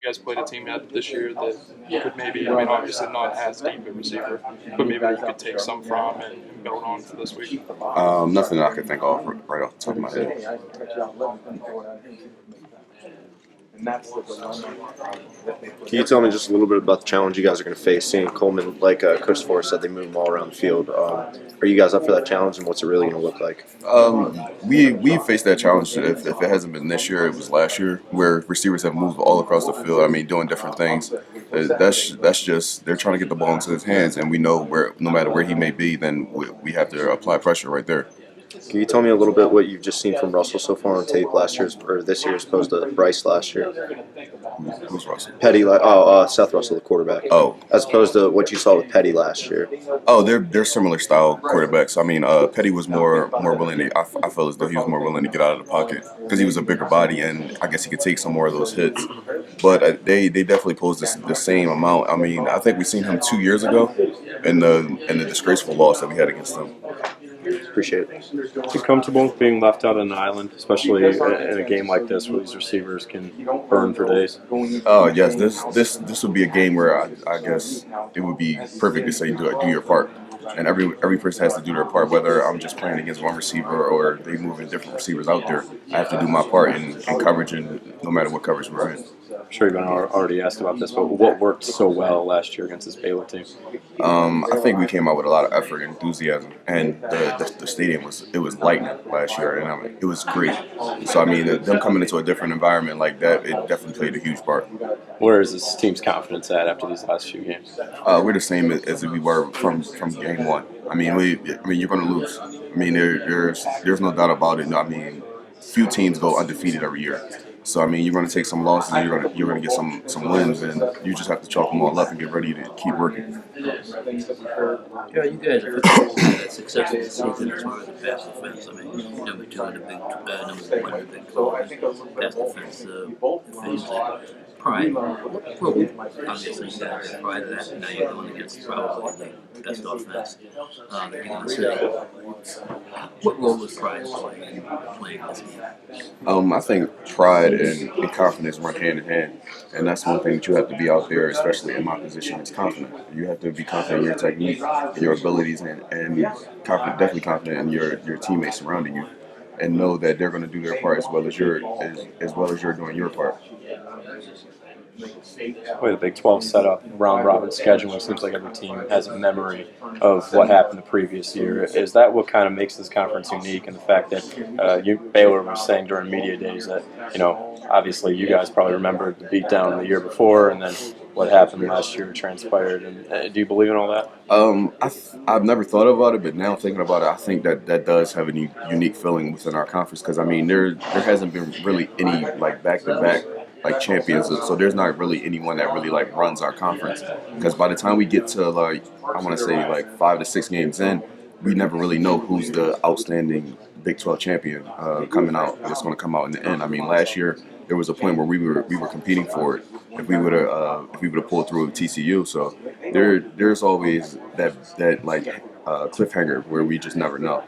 You guys played a team out this year that you could maybe, I mean, obviously not as deep a receiver, but maybe you could take some from and build on for this week? Nothing I can think of right off the top of my head. Can you tell me just a little bit about the challenge you guys are going to face? Seeing Coleman, like Coach Forrest said, they move them all around the field. Are you guys up for that challenge, and what's it really going to look like? We faced that challenge. If it hasn't been this year, it was last year, where receivers have moved all across the field. I mean, doing different things. That's just they're trying to get the ball into his hands, and we know where no matter where he may be, then we have to apply pressure right there. Can you tell me a little bit what you've just seen from Russell so far on tape last year or this year, as opposed to Bryce last year? Who's Russell? Seth Russell, the quarterback. Oh, As opposed to what you saw with Petty last year. oh, they're similar style quarterbacks. I mean, Petty was more willing to. I felt as though he was more willing to get out of the pocket because he was a bigger body, and I guess he could take some more of those hits. But they definitely posed the same amount. I mean, I think we seen him 2 years ago in the disgraceful loss that we had against them. Appreciate it. You comfortable being left out on an island, especially in a game like this where these receivers can burn for days? Oh yes, this would be a game where I guess it would be perfect to say do your part, and every person has to do their part. Whether I'm just playing against one receiver or they moving different receivers out there, I have to do my part in coverage, and no matter what coverage we're in. I'm sure you've been already asked about this, but what worked so well last year against this Baylor team? I think we came out with a lot of effort and enthusiasm, and the stadium was lightning last year, and I mean, it was great. So I mean, them coming into a different environment like that, it definitely played a huge part. Where is this team's confidence at after these last few games? We're the same as we were from game one. I mean, you're going to lose. I mean, there's no doubt about it. I mean, few teams go undefeated every year. So I mean, you're going to take some losses, and you're going to get some wins, and you just have to chalk them all up and get ready to keep working. Yeah, you guys have had successful season as far as the pass defense. I mean, number two in the Big, number one in the Big 12 pass defense. Defense pride. What role? Obviously, you guys have pride of that. And now you're going against probably the best offense in the city. What role was pride playing this game? I think pride and confidence run hand in hand, and that's one thing that you have to be out there, especially in my position. Is confident. You have to be confident in your technique, in your abilities, and confident, definitely confident in your teammates surrounding you, and know that they're going to do their part as well as you're doing your part. Way the Big 12 set up round robin scheduling seems like every team has a memory of what happened the previous year. Is that what kind of makes this conference unique? And the fact that Baylor was saying during media days that obviously you guys probably remember the beatdown the year before, and then what happened last year transpired. And do you believe in all that? I've never thought about it, but now thinking about it, I think that does have a unique feeling within our conference because I mean there hasn't been really any like back to back like champions, so there's not really anyone that really like runs our conference because by the time we get to like I want to say like 5 to 6 games in, we never really know who's the outstanding Big 12 champion coming out. That's going to come out in the end. I mean, last year there was a point where we were competing for it if we would have pulled through with TCU. So there's always that cliffhanger where we just never know.